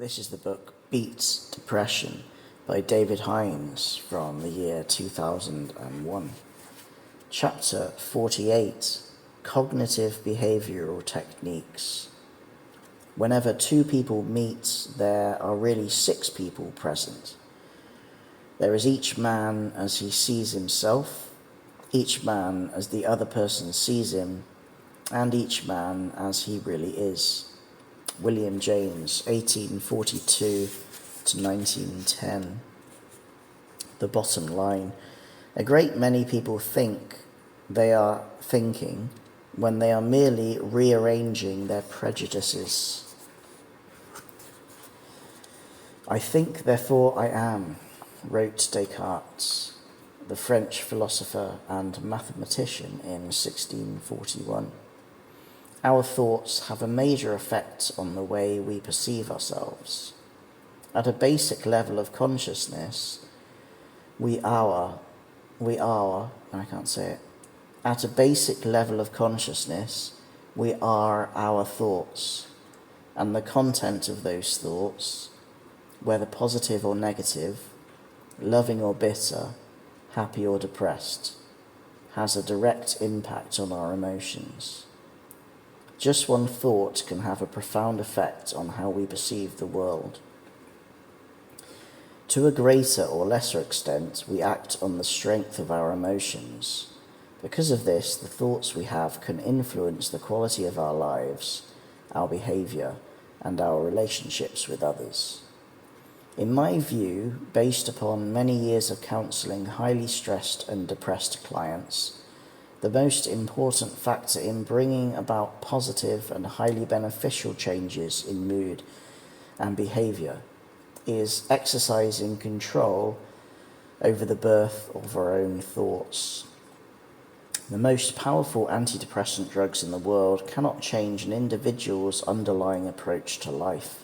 This is the book Beat Depression by David Hinds from the year 2001. Chapter 48, Cognitive Behavioural Techniques. Whenever two people meet, there are really six people present. There is each man as he sees himself, each man as the other person sees him, and each man as he really is. William James, 1842 to 1910. The bottom line: a great many people think they are thinking when they are merely rearranging their prejudices. I think, therefore I am, wrote Descartes, the French philosopher and mathematician, in 1641. Our thoughts have a major effect on the way we perceive ourselves. At a basic level of consciousness, At a basic level of consciousness, we are our thoughts, and the content of those thoughts, whether positive or negative, loving or bitter, happy or depressed, has a direct impact on our emotions. Just one thought can have a profound effect on how we perceive the world. To a greater or lesser extent, we act on the strength of our emotions. Because of this, the thoughts we have can influence the quality of our lives, our behaviour, and our relationships with others. In my view, based upon many years of counselling highly stressed and depressed clients, the most important factor in bringing about positive and highly beneficial changes in mood and behaviour is exercising control over the birth of our own thoughts. The most powerful antidepressant drugs in the world cannot change an individual's underlying approach to life.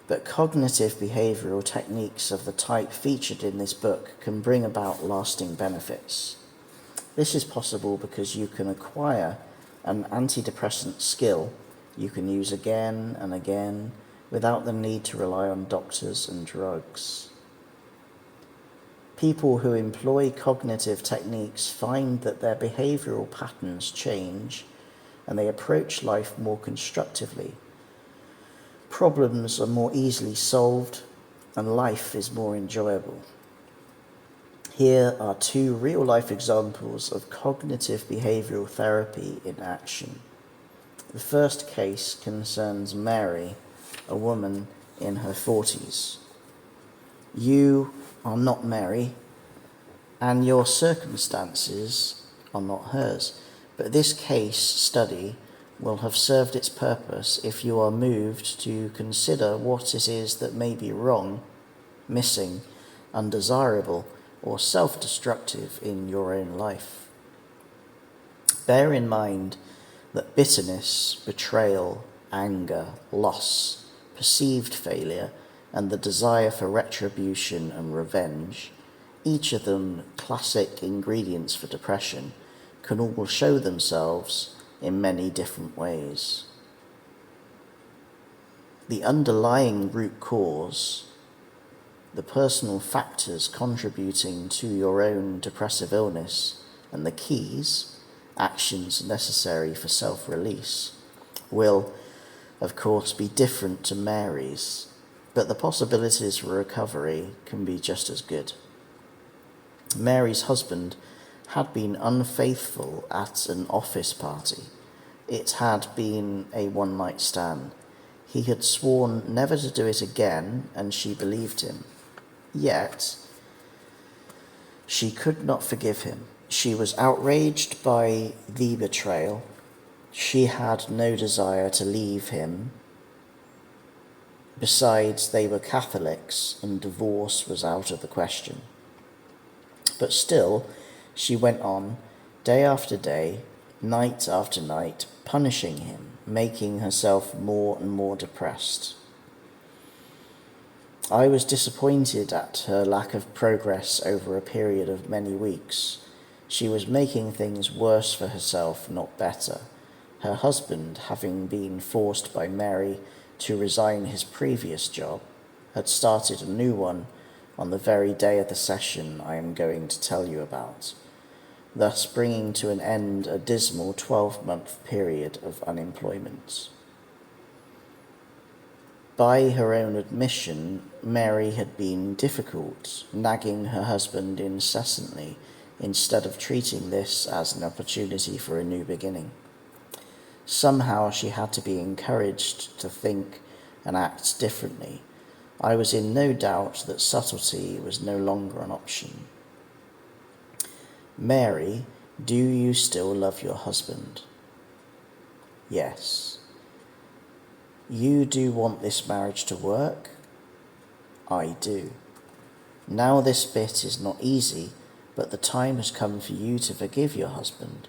But cognitive behavioural techniques of the type featured in this book can bring about lasting benefits. This is possible because you can acquire an antidepressant skill you can use again and again without the need to rely on doctors and drugs. People who employ cognitive techniques find that their behavioural patterns change and they approach life more constructively. Problems are more easily solved and life is more enjoyable. Here are two real-life examples of cognitive behavioural therapy in action. The first case concerns Mary, a woman in her 40s. You are not Mary, and your circumstances are not hers, but this case study will have served its purpose if you are moved to consider what it is that may be wrong, missing, undesirable, or self-destructive in your own life. Bear in mind that bitterness, betrayal, anger, loss, perceived failure, and the desire for retribution and revenge, each of them classic ingredients for depression, can all show themselves in many different ways. The underlying root cause, the personal factors contributing to your own depressive illness, and the keys, actions necessary for self-release, will, of course, be different to Mary's, but the possibilities for recovery can be just as good. Mary's husband had been unfaithful at an office party. It had been a one-night stand. He had sworn never to do it again, and she believed him. Yet, she could not forgive him. She was outraged by the betrayal. She had no desire to leave him. Besides, they were Catholics, and divorce was out of the question. But still, she went on, day after day, night after night, punishing him, making herself more and more depressed. I was disappointed at her lack of progress over a period of many weeks. She was making things worse for herself, not better. Her husband, having been forced by Mary to resign his previous job, had started a new one on the very day of the session I am going to tell you about, thus bringing to an end a dismal 12-month period of unemployment. By her own admission, Mary had been difficult, nagging her husband incessantly instead of treating this as an opportunity for a new beginning. Somehow she had to be encouraged to think and act differently. I was in no doubt that subtlety was no longer an option. Mary, do you still love your husband? Yes. You do want this marriage to work? I do. Now this bit is not easy, but the time has come for you to forgive your husband.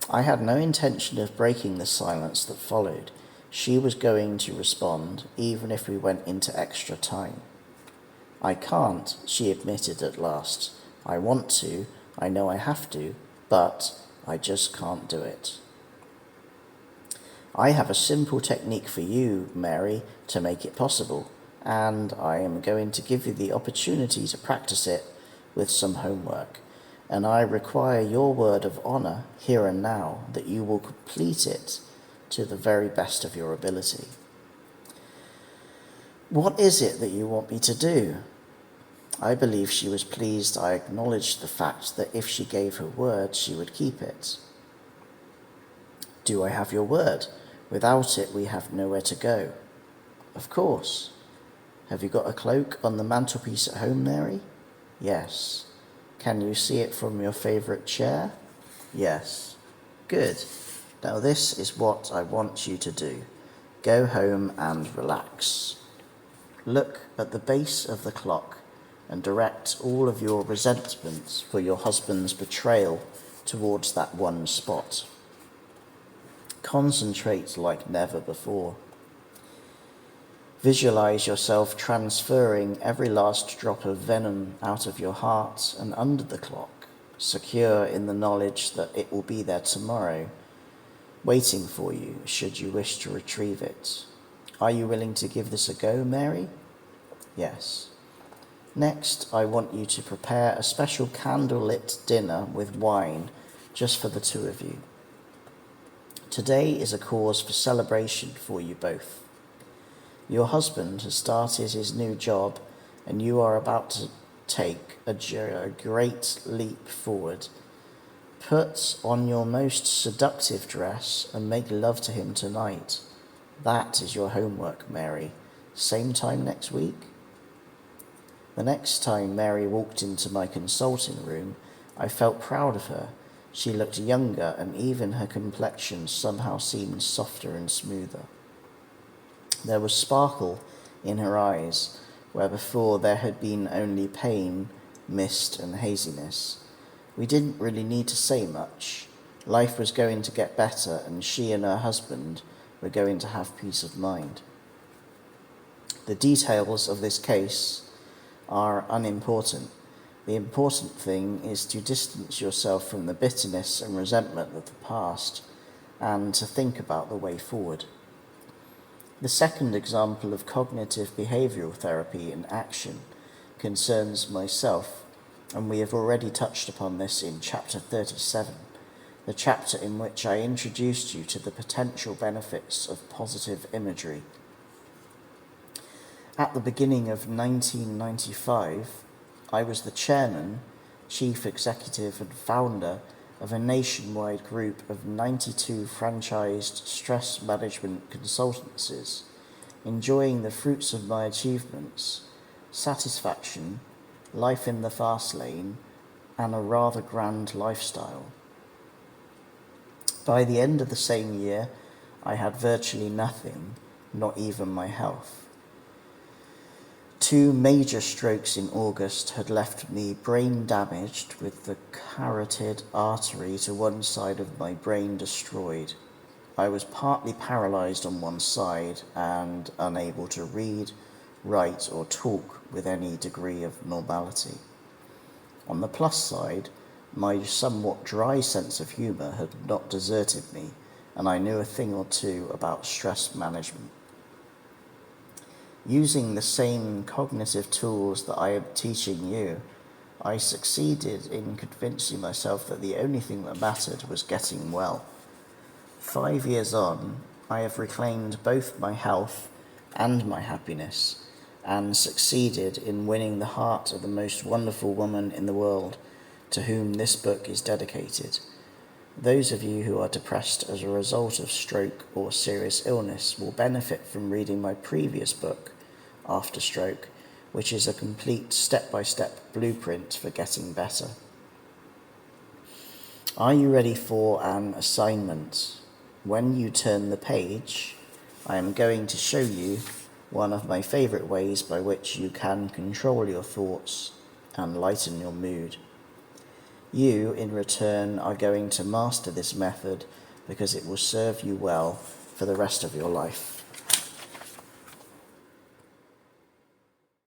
I had no intention of breaking the silence that followed. She was going to respond, even if we went into extra time. I can't, she admitted at last. I want to, I know I have to, but I just can't do it. I have a simple technique for you, Mary, to make it possible, and I am going to give you the opportunity to practice it with some homework, and I require your word of honour here and now that you will complete it to the very best of your ability. What is it that you want me to do? I believe she was pleased I acknowledged the fact that if she gave her word, she would keep it. Do I have your word? Without it, we have nowhere to go. Of course. Have you got a cloak on the mantelpiece at home, Mary? Yes. Can you see it from your favourite chair? Yes. Good. Now this is what I want you to do. Go home and relax. Look at the base of the clock and direct all of your resentments for your husband's betrayal towards that one spot. Concentrate like never before. Visualize yourself transferring every last drop of venom out of your heart and under the clock, secure in the knowledge that it will be there tomorrow, waiting for you should you wish to retrieve it. Are you willing to give this a go, Mary? Yes. Next, I want you to prepare a special candlelit dinner with wine just for the two of you. Today is a cause for celebration for you both. Your husband has started his new job and you are about to take a great leap forward. Put on your most seductive dress and make love to him tonight. That is your homework, Mary. Same time next week? The next time Mary walked into my consulting room, I felt proud of her. She looked younger and even her complexion somehow seemed softer and smoother. There was sparkle in her eyes, where before there had been only pain, mist and haziness. We didn't really need to say much. Life was going to get better and she and her husband were going to have peace of mind. The details of this case are unimportant. The important thing is to distance yourself from the bitterness and resentment of the past and to think about the way forward. The second example of cognitive behavioural therapy in action concerns myself, and we have already touched upon this in chapter 37, the chapter in which I introduced you to the potential benefits of positive imagery. At the beginning of 1995, I was the chairman, chief executive and founder of a nationwide group of 92 franchised stress management consultancies, enjoying the fruits of my achievements, satisfaction, life in the fast lane, and a rather grand lifestyle. By the end of the same year, I had virtually nothing, not even my health. 2 major strokes in August had left me brain damaged with the carotid artery to one side of my brain destroyed. I was partly paralysed on one side and unable to read, write or talk with any degree of normality. On the plus side, my somewhat dry sense of humour had not deserted me, and I knew a thing or two about stress management. Using the same cognitive tools that I am teaching you, I succeeded in convincing myself that the only thing that mattered was getting well. 5 years on, I have reclaimed both my health and my happiness, and succeeded in winning the heart of the most wonderful woman in the world, to whom this book is dedicated. Those of you who are depressed as a result of stroke or serious illness will benefit from reading my previous book, After Stroke, which is a complete step-by-step blueprint for getting better. Are you ready for an assignment? When you turn the page, I am going to show you one of my favourite ways by which you can control your thoughts and lighten your mood. You, in return, are going to master this method because it will serve you well for the rest of your life.